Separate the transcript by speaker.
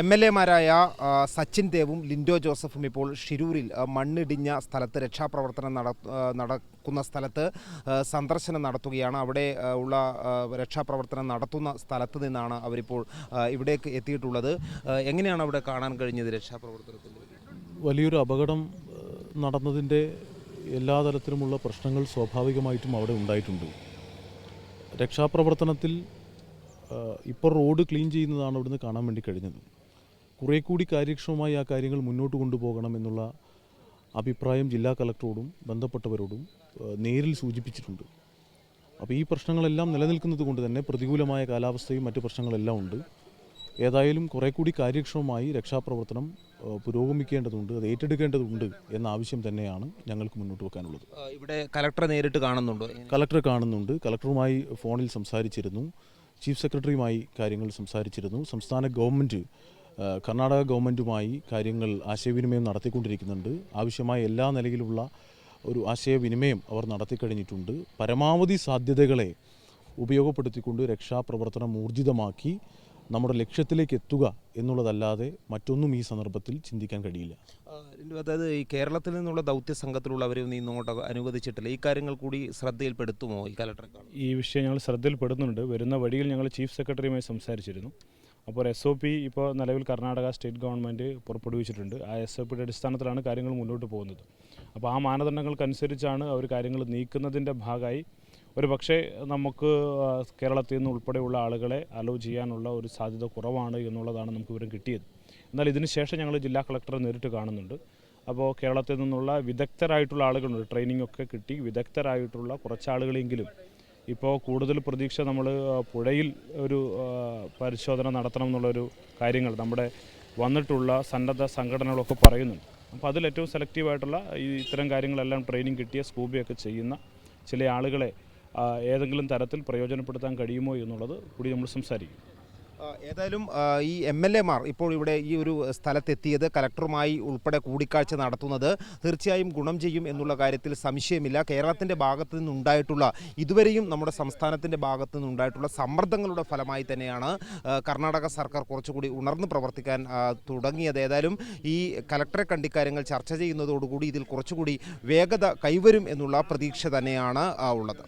Speaker 1: എം.എൽ.എമാരായ Sachin ദേവും Lindo ജോസഫും ഇപ്പോൾ ഷിരൂരിൽ മണ്ണിടിഞ്ഞ സ്ഥലത്ത് രക്ഷാപ്രവർത്തനം നടക്കുന്ന സ്ഥലത്ത് സന്ദർശനം നടത്തുകയാണ്. അവിടെ ഉള്ള രക്ഷാപ്രവർത്തനം നടത്തുന്ന സ്ഥലത്ത് നിന്നാണ് അവരിപ്പോൾ ഇവിടേക്ക് എത്തിയിട്ടുള്ളത്. എങ്ങനെയാണ് അവിടെ കാണാൻ കഴിഞ്ഞത് രക്ഷാപ്രവർത്തനത്തിൽ?
Speaker 2: വലിയൊരു അപകടം നടന്നതിൻ്റെ എല്ലാ തരത്തിലുമുള്ള പ്രശ്നങ്ങൾ സ്വാഭാവികമായിട്ടും അവിടെ ഉണ്ടായിട്ടുണ്ട്. രക്ഷാപ്രവർത്തനത്തിൽ ഇപ്പോൾ റോഡ് ക്ലീൻ ചെയ്യുന്നതാണ് അവിടുന്ന് കാണാൻ വേണ്ടി കഴിഞ്ഞത്. കുറേ കൂടി കാര്യക്ഷമമായി ആ കാര്യങ്ങൾ മുന്നോട്ട് കൊണ്ടുപോകണം എന്നുള്ള അഭിപ്രായം ജില്ലാ കളക്ടറോടും ബന്ധപ്പെട്ടവരോടും നേരിൽ സൂചിപ്പിച്ചിട്ടുണ്ട്. അപ്പോൾ ഈ പ്രശ്നങ്ങളെല്ലാം നിലനിൽക്കുന്നത് കൊണ്ട് തന്നെ പ്രതികൂലമായ കാലാവസ്ഥയും മറ്റ് പ്രശ്നങ്ങളെല്ലാം ഉണ്ട്. ഏതായാലും കുറേ കൂടി കാര്യക്ഷമമായി രക്ഷാപ്രവർത്തനം പുരോഗമിക്കേണ്ടതുണ്ട്, അത് ഏറ്റെടുക്കേണ്ടതുണ്ട് എന്ന ആവശ്യം തന്നെയാണ് ഞങ്ങൾക്ക് മുന്നോട്ട് വെക്കാനുള്ളത്.
Speaker 1: ഇവിടെ കലക്ടറെ നേരിട്ട് കാണുന്നുണ്ടോ?
Speaker 2: കളക്ടറെ കാണുന്നുണ്ട്. കളക്ടറുമായി ഫോണിൽ സംസാരിച്ചിരുന്നു. ചീഫ് സെക്രട്ടറിയുമായി കാര്യങ്ങൾ സംസാരിച്ചിരുന്നു. സംസ്ഥാന ഗവൺമെൻറ് കർണാടക ഗവൺമെൻറ്റുമായി കാര്യങ്ങൾ ആശയവിനിമയം നടത്തിക്കൊണ്ടിരിക്കുന്നുണ്ട്. ആവശ്യമായ എല്ലാ നിലയിലുള്ള ഒരു ആശയവിനിമയം അവർ നടത്തിക്കഴിഞ്ഞിട്ടുണ്ട്. പരമാവധി സാധ്യതകളെ ഉപയോഗപ്പെടുത്തിക്കൊണ്ട് രക്ഷാപ്രവർത്തനം ഊർജിതമാക്കി നമ്മുടെ ലക്ഷ്യത്തിലേക്ക് എത്തുക എന്നുള്ളതല്ലാതെ മറ്റൊന്നും ഈ സന്ദർഭത്തിൽ ചിന്തിക്കാൻ കഴിയില്ല.
Speaker 1: അതായത് ഈ കേരളത്തിൽ നിന്നുള്ള ദൗത്യ സംഘത്തിലുള്ളവരെയൊന്നും ഇങ്ങോട്ട് അനുവദിച്ചിട്ടില്ല. ഈ കാര്യങ്ങൾ കൂടി ശ്രദ്ധയിൽപ്പെടുത്തുമോ ഈ കലക്ടറെ?
Speaker 3: ഈ വിഷയം ഞങ്ങൾ ശ്രദ്ധയിൽപ്പെടുന്നുണ്ട്. വരുന്ന വഴിയിൽ ഞങ്ങൾ ചീഫ് സെക്രട്ടറിയുമായി സംസാരിച്ചിരുന്നു. അപ്പോൾ SOP ഇപ്പോൾ നിലവിൽ കർണാടക സ്റ്റേറ്റ് ഗവൺമെൻറ് പുറപ്പെടുവിച്ചിട്ടുണ്ട്. ആ SOPയുടെ അടിസ്ഥാനത്തിലാണ് കാര്യങ്ങൾ മുന്നോട്ട് പോകുന്നത്. അപ്പോൾ ആ മാനദണ്ഡങ്ങൾക്കനുസരിച്ചാണ് അവർ കാര്യങ്ങൾ നീക്കുന്നതിൻ്റെ ഭാഗമായി ഒരു പക്ഷേ നമുക്ക് കേരളത്തിൽ നിന്ന് ഉൾപ്പെടെയുള്ള ആളുകളെ അലോ ചെയ്യാനുള്ള ഒരു സാധ്യത കുറവാണ് എന്നുള്ളതാണ് നമുക്ക് വിവരം കിട്ടിയത്. എന്നാൽ ഇതിന് ശേഷം ഞങ്ങൾ ജില്ലാ കളക്ടറെ നേരിട്ട് കാണുന്നുണ്ട്. അപ്പോൾ കേരളത്തിൽ നിന്നുള്ള വിദഗ്ധരായിട്ടുള്ള ആളുകളുണ്ട്, ട്രെയിനിങ് ഒക്കെ കിട്ടി വിദഗ്ധരായിട്ടുള്ള കുറച്ച് ആളുകളെങ്കിലും ഇപ്പോൾ കൂടുതൽ പ്രതീക്ഷ നമ്മൾ പുഴയിൽ ഒരു പരിശോധന നടത്തണം എന്നുള്ളൊരു കാര്യങ്ങൾ നമ്മുടെ വന്നിട്ടുള്ള സന്നദ്ധ സംഘടനകളൊക്കെ പറയുന്നുണ്ട്. അപ്പോൾ അതിൽ ഏറ്റവും സെലക്റ്റീവായിട്ടുള്ള ഇത്തരം കാര്യങ്ങളെല്ലാം ട്രെയിനിങ് കിട്ടിയ സ്കൂബിയൊക്കെ ചെയ്യുന്ന ചില ആളുകളെ ഏതെങ്കിലും തരത്തിൽ പ്രയോജനപ്പെടുത്താൻ കഴിയുമോ എന്നുള്ളത് കൂടി നമ്മൾ സംസാരിക്കും.
Speaker 1: ഏതായാലും ഈ MLA-മാർ ഇപ്പോൾ ഇവിടെ ഈ ഒരു സ്ഥലത്തെത്തിയത് കലക്ടറുമായി ഉൾപ്പെടെ കൂടിക്കാഴ്ച നടത്തുന്നത് തീർച്ചയായും ഗുണം ചെയ്യും എന്നുള്ള കാര്യത്തിൽ സംശയമില്ല. കേരളത്തിൻ്റെ ഭാഗത്തു നിന്നുണ്ടായിട്ടുള്ള ഇതുവരെയും നമ്മുടെ സംസ്ഥാനത്തിൻ്റെ ഭാഗത്തു നിന്നുണ്ടായിട്ടുള്ള സമ്മർദ്ദങ്ങളുടെ ഫലമായി തന്നെയാണ് കർണാടക സർക്കാർ കുറച്ചുകൂടി ഉണർന്ന് പ്രവർത്തിക്കാൻ തുടങ്ങിയത്. ഏതായാലും ഈ കലക്ടറെ കണ്ടിക്കാര്യങ്ങൾ ചർച്ച ചെയ്യുന്നതോടുകൂടി ഇതിൽ കുറച്ചുകൂടി വേഗത കൈവരും എന്നുള്ള പ്രതീക്ഷ തന്നെയാണ് ഉള്ളത്.